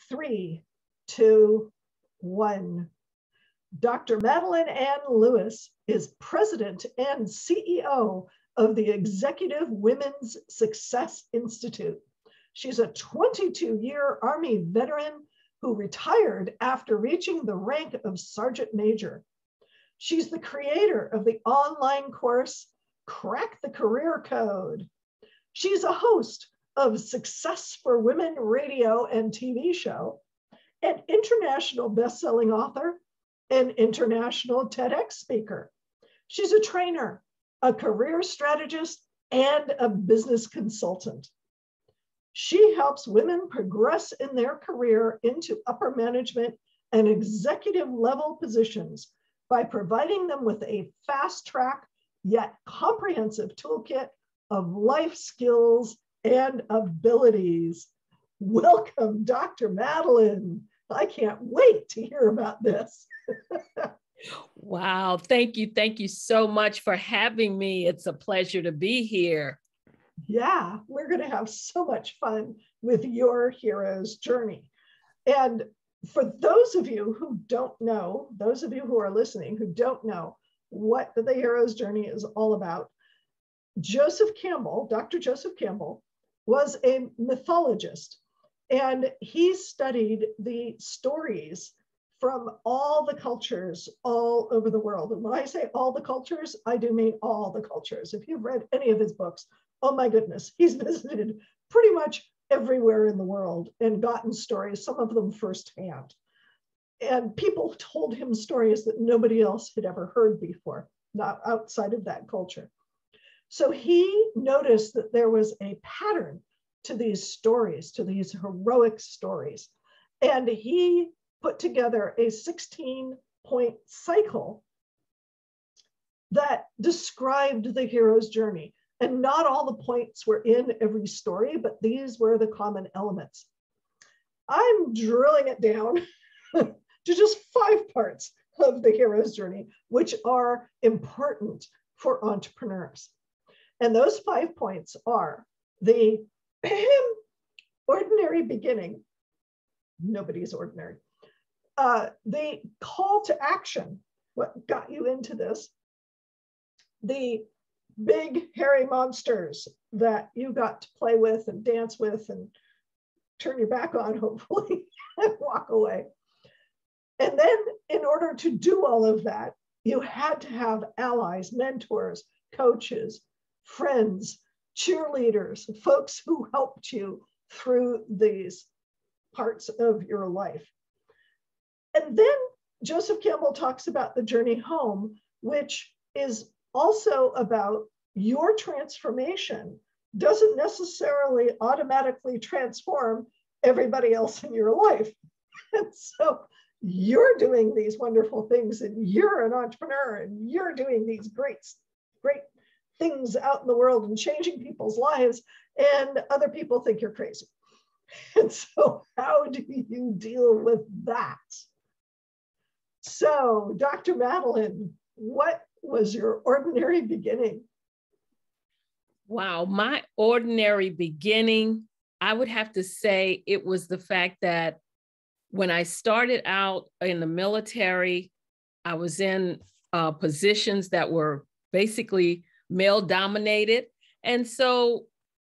3, 2, 1. Dr. Madeline Ann Lewis is president and CEO of the Executive Women's Success Institute. She's a 22-year Army veteran who retired after reaching the rank of Sergeant Major. She's the creator of the online course, Crack the Career Code. She's a host of Success for Women radio and TV show, an international best-selling author, an international TEDx speaker. She's a trainer, a career strategist, and a business consultant. She helps women progress in their career into upper management and executive level positions by providing them with a fast track yet comprehensive toolkit of life skills and abilities. Welcome, Dr. Madeline. I can't wait to hear about this. Wow. Thank you. Thank you so much for having me. It's a pleasure to be here. Yeah, we're going to have so much fun with your hero's journey. And for those of you who don't know, those of you who are listening who don't know what the hero's journey is all about, Joseph Campbell, Dr. Joseph Campbell, was a mythologist, and he studied the stories from all the cultures all over the world. And when I say all the cultures, I do mean all the cultures. If you've read any of his books, oh my goodness, he's visited pretty much everywhere in the world and gotten stories, some of them firsthand. And people told him stories that nobody else had ever heard before, not outside of that culture. So he noticed that there was a pattern to these stories, to these heroic stories. And he put together a 16-point cycle that described the hero's journey. And not all the points were in every story, but these were the common elements. I'm drilling it down to just 5 parts of the hero's journey, which are important for entrepreneurs. And those 5 points are the ordinary beginning. Nobody's ordinary. The call to action, what got you into this, the big hairy monsters that you got to play with and dance with and turn your back on, hopefully, and walk away. And then in order to do all of that, you had to have allies, mentors, coaches, friends, cheerleaders, folks who helped you through these parts of your life. And then Joseph Campbell talks about the journey home, which is also about your transformation doesn't necessarily automatically transform everybody else in your life. And so you're doing these wonderful things and you're an entrepreneur and you're doing these great things out in the world and changing people's lives, and other people think you're crazy. And so how do you deal with that? So Dr. Madeline, what was your ordinary beginning? Wow, my ordinary beginning, I would have to say it was the fact that when I started out in the military, I was in positions that were basically male dominated. And so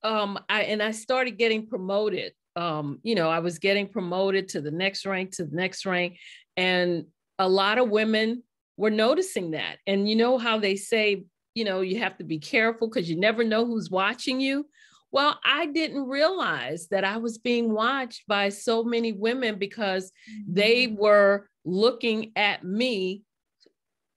I started getting promoted. I was getting promoted to the next rank, and a lot of women were noticing that. And you know how they say, you have to be careful because you never know who's watching you. Well, I didn't realize that I was being watched by so many women because they were looking at me.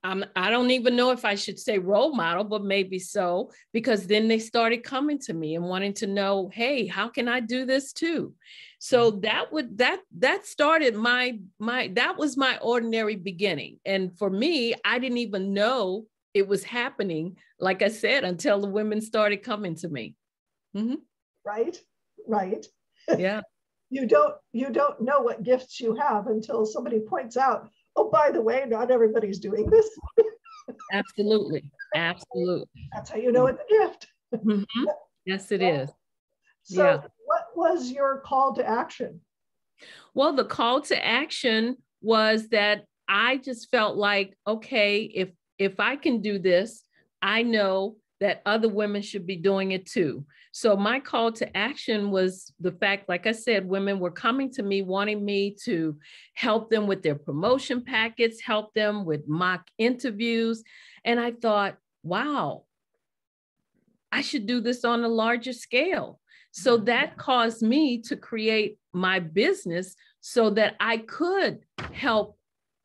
I don't even know if I should say role model, but maybe so, because then they started coming to me and wanting to know, hey, how can I do this too? So that started that was my ordinary beginning. And for me, I didn't even know it was happening, like I said, until the women started coming to me. Mm-hmm. Right. Yeah. You don't know what gifts you have until somebody points out, oh, by the way, not everybody's doing this. Absolutely. That's how you know it's a gift. Mm-hmm. Yes, it is. So what was your call to action? Well, the call to action was that I just felt like, okay, if I can do this, I know that other women should be doing it too. So my call to action was the fact, like I said, women were coming to me wanting me to help them with their promotion packets, help them with mock interviews. And I thought, wow, I should do this on a larger scale. So that caused me to create my business so that I could help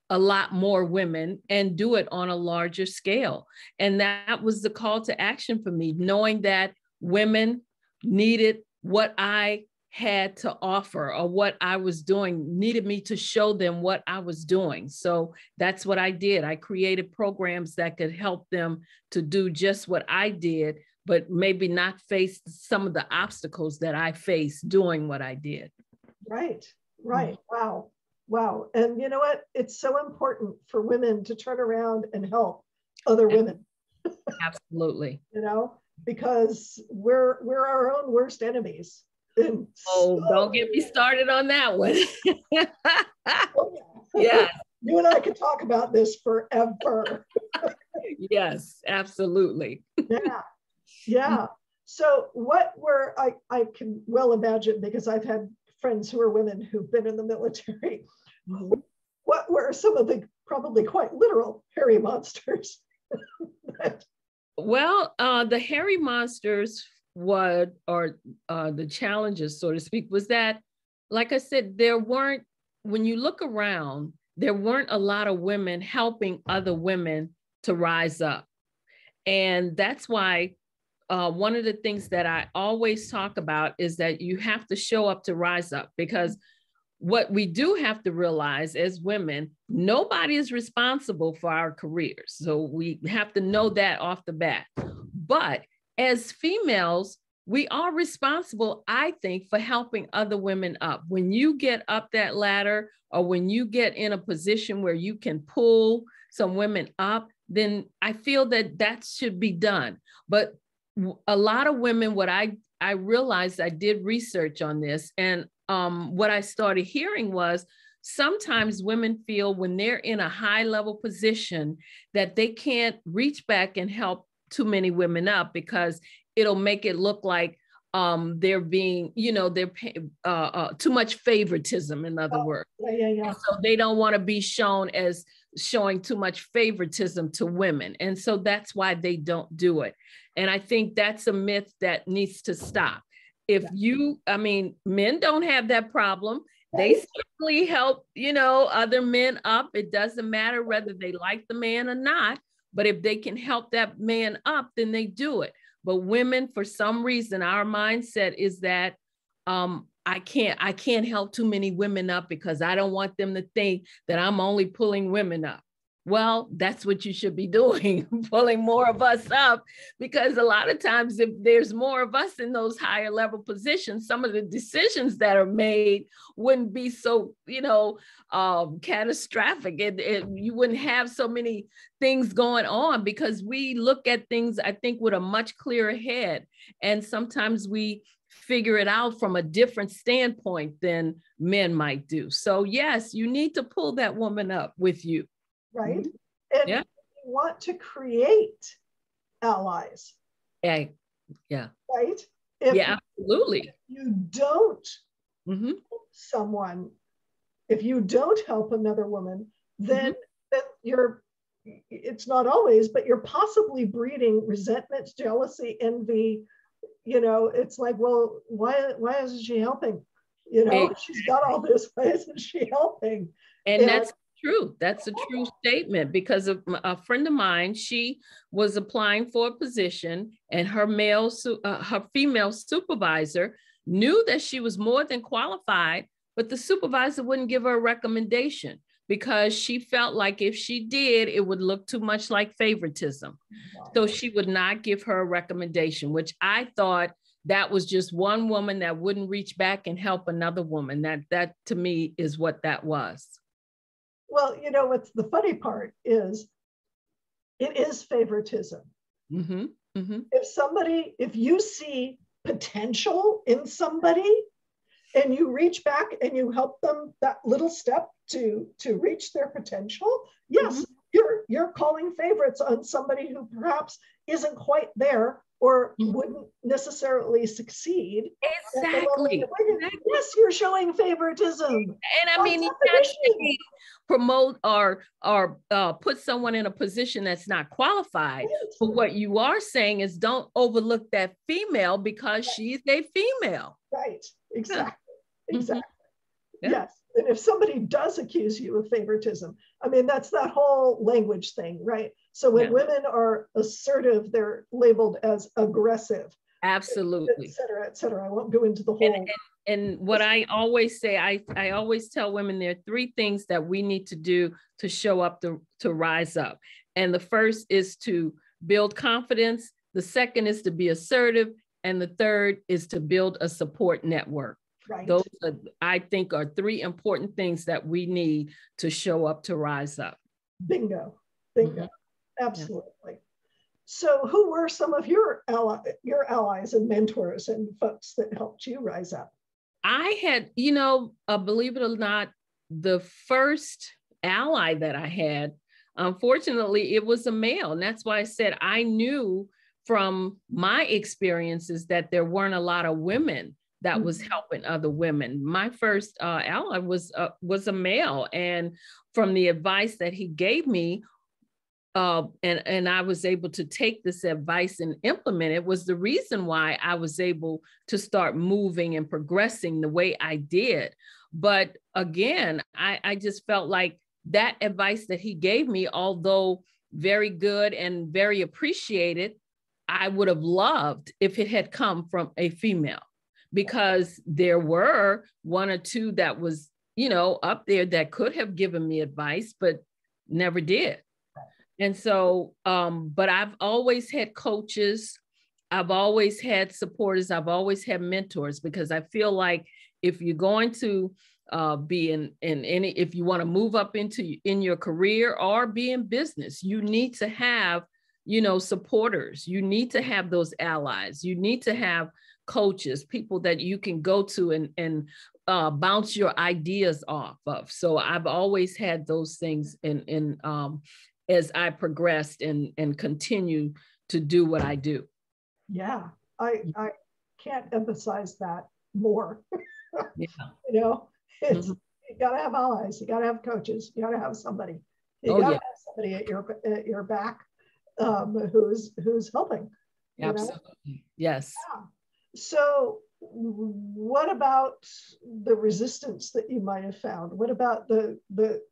a lot more women and do it on a larger scale. And that was the call to action for me, knowing that women needed what I had to offer or what I was doing, needed me to show them what I was doing. So that's what I did. I created programs that could help them to do just what I did, but maybe not face some of the obstacles that I faced doing what I did. Right, right. Wow. Wow. And you know what? It's so important for women to turn around and help other women. Absolutely. You know, because we're our own worst enemies. And oh, don't get me started on that one. Oh, yeah. Yeah. You and I could talk about this forever. Yes, absolutely. Yeah. Yeah. So what were, I can well imagine, because I've had friends who are women who've been in the military. Mm-hmm. What were some of the probably quite literal hairy monsters? Well, the hairy monsters the challenges, so to speak, was that, like I said, when you look around, there weren't a lot of women helping other women to rise up. And that's why one of the things that I always talk about is that you have to show up to rise up, because what we do have to realize as women, nobody is responsible for our careers. So we have to know that off the bat. But as females, we are responsible, I think, for helping other women up. When you get up that ladder, or when you get in a position where you can pull some women up, then I feel that that should be done. But a lot of women, what I realized, I did research on this, and what I started hearing was sometimes women feel when they're in a high level position that they can't reach back and help too many women up, because it'll make it look like they're being, too much favoritism, in other words. Yeah. So they don't want to be shown as showing too much favoritism to women. And so that's why they don't do it. And I think that's a myth that needs to stop. Men don't have that problem. They certainly help, other men up. It doesn't matter whether they like the man or not, but if they can help that man up, then they do it. But women, for some reason, our mindset is that I can't help too many women up because I don't want them to think that I'm only pulling women up. Well, that's what you should be doing, pulling more of us up, because a lot of times if there's more of us in those higher level positions, some of the decisions that are made wouldn't be so, catastrophic. You wouldn't have so many things going on, because we look at things, I think, with a much clearer head. And sometimes we figure it out from a different standpoint than men might do. So yes, you need to pull that woman up with you. Right. And you want to create allies. Yeah. Right. Absolutely. You don't help someone, if you don't help another woman, then it's not always, but you're possibly breeding resentment, jealousy, envy. It's like, well, why isn't she helping? She's got all this. Why isn't she helping? And that's true. That's a true statement, because of a friend of mine, she was applying for a position, and her female supervisor knew that she was more than qualified, but the supervisor wouldn't give her a recommendation because she felt like if she did, it would look too much like favoritism. Wow. So she would not give her a recommendation, which I thought that was just one woman that wouldn't reach back and help another woman. That to me is what that was. Well, what's the funny part is it is favoritism. If you see potential in somebody, and you reach back and you help them that little step to reach their potential, yes, you're calling favorites on somebody who perhaps isn't quite there or wouldn't necessarily succeed. Exactly. Yes, you're showing favoritism. And I mean, you can't promote or put someone in a position that's not qualified. Right. But what you are saying is don't overlook that female because she's a female. Right. Exactly. Yeah. Exactly. Yeah. Yes. And if somebody does accuse you of favoritism, I mean, that's that whole language thing, right? So when women are assertive, they're labeled as aggressive. Absolutely. Et cetera, et cetera. I won't go into the whole. And what I always say, I always tell women there are 3 things that we need to do to show up, to rise up. And the first is to build confidence. The second is to be assertive. And the third is to build a support network. Right. Those are, I think, are 3 important things that we need to show up, to rise up. Bingo. Bingo. Absolutely. Yeah. So who were some of your allies and mentors and folks that helped you rise up? I had, believe it or not, the first ally that I had, unfortunately, it was a male. And that's why I said I knew from my experiences that there weren't a lot of women that was helping other women. My first ally was a male. And from the advice that he gave me, and I was able to take this advice and implement it, was the reason why I was able to start moving and progressing the way I did. But again, I just felt like that advice that he gave me, although very good and very appreciated, I would have loved if it had come from a female, because there were 1 or 2 that was, up there that could have given me advice, but never did. And so, but I've always had coaches. I've always had supporters. I've always had mentors, because I feel like if you're going to be in any, if you want to move up in your career or be in business, you need to have, supporters. You need to have those allies. You need to have coaches, people that you can go to and bounce your ideas off of. So I've always had those things as I progressed and continue to do what I do. Yeah, I can't emphasize that more. Yeah. It's you gotta have allies, you gotta have coaches, you gotta have somebody. You gotta have somebody at your back who's helping. Absolutely. Yes. Yeah. So what about the resistance that you might have found? What about the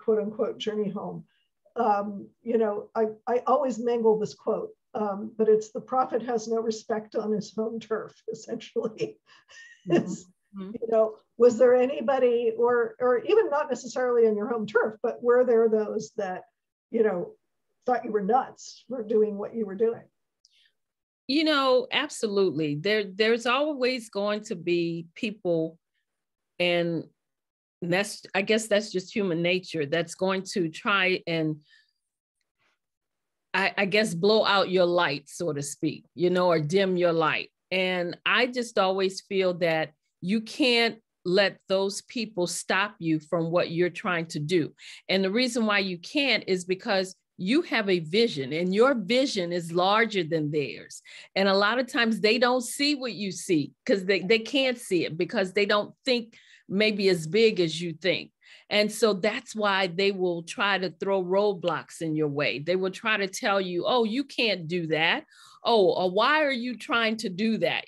quote unquote journey home? I always mangle this quote, but it's the prophet has no respect on his home turf, essentially. Was there anybody, or even not necessarily on your home turf, but were there those that, thought you were nuts for doing what you were doing? Absolutely. There's always going to be people, and I guess that's just human nature, that's going to try and I guess blow out your light, so to speak, or dim your light. And I just always feel that you can't let those people stop you from what you're trying to do. And the reason why you can't is because you have a vision, and your vision is larger than theirs. And a lot of times they don't see what you see, because they can't see it, because they don't think maybe as big as you think. And so that's why they will try to throw roadblocks in your way. They will try to tell you, oh, you can't do that. Oh, or why are you trying to do that?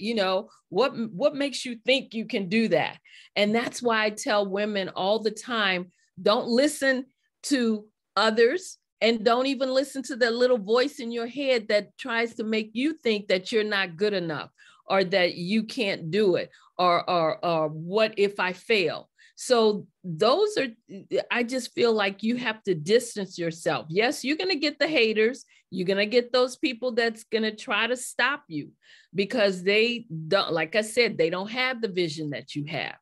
What makes you think you can do that? And that's why I tell women all the time, don't listen to others. And don't even listen to that little voice in your head that tries to make you think that you're not good enough, or that you can't do it, or what if I fail? So I just feel like you have to distance yourself. Yes, you're going to get the haters. You're going to get those people that's going to try to stop you, because they don't, like I said, they don't have the vision that you have.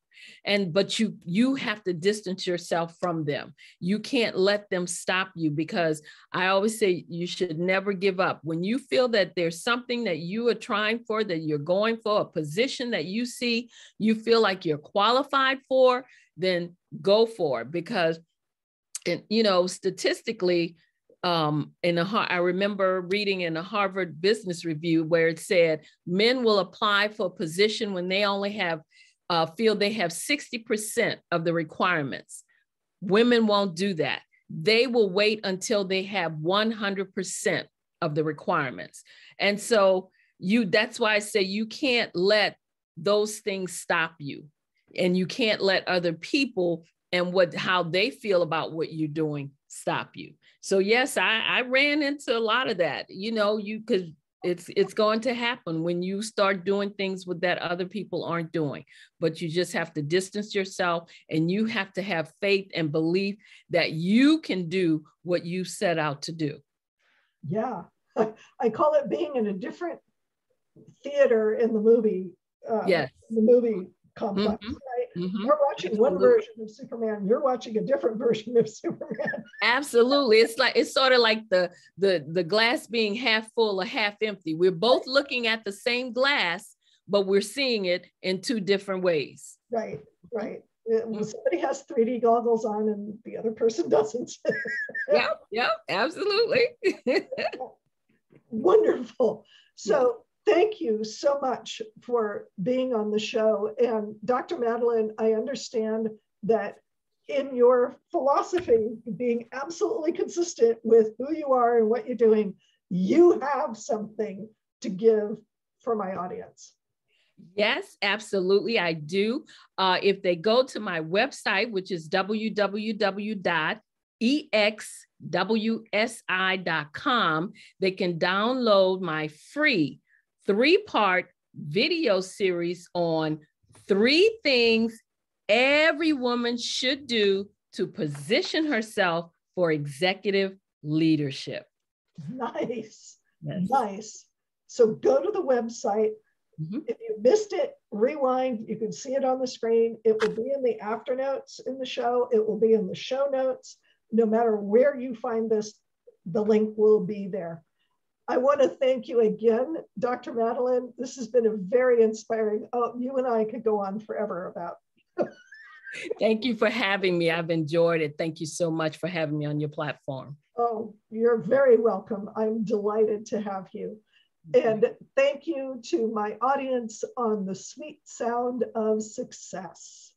But you have to distance yourself from them. You can't let them stop you, because I always say you should never give up. When you feel that there's something that you are trying for, that you're going for, a position that you see, you feel like you're qualified for, then go for it. Because, statistically, I remember reading in a Harvard Business Review where it said men will apply for a position when they only have feel they have 60% of the requirements. Women won't do that. They will wait until they have 100% of the requirements. And so that's why I say you can't let those things stop you, and you can't let other people and how they feel about what you're doing stop you. So yes, I ran into a lot of that, because it's going to happen when you start doing things that other people aren't doing. But you just have to distance yourself, and you have to have faith and belief that you can do what you set out to do. Yeah, I call it being in a different theater in the movie. Yes. The movie complex. Mm-hmm. Right? Mm-hmm. We're watching one version of Superman. You're watching a different version of Superman. Absolutely. It's sort of like the glass being half full or half empty. We're both looking at the same glass, but we're seeing it in two different ways. Right. Somebody has 3D goggles on and the other person doesn't. Yep, absolutely. Wonderful. So thank you so much for being on the show. And Dr. Madeline, I understand that in your philosophy, being absolutely consistent with who you are and what you're doing, you have something to give for my audience. Yes, absolutely, I do. If they go to my website, which is www.exwsi.com, they can download my free 3-part video series on 3 things every woman should do to position herself for executive leadership. Nice. Yes. Nice. So go to the website. Mm-hmm. If you missed it, rewind. You can see it on the screen. It will be in the after notes in the show. It will be in the show notes. No matter where you find this, the link will be there. I want to thank you again, Dr. Madeline. This has been a very inspiring. You and I could go on forever about. Thank you for having me. I've enjoyed it. Thank you so much for having me on your platform. Oh, you're very welcome. I'm delighted to have you. And thank you to my audience on the Sweet Sound of Success.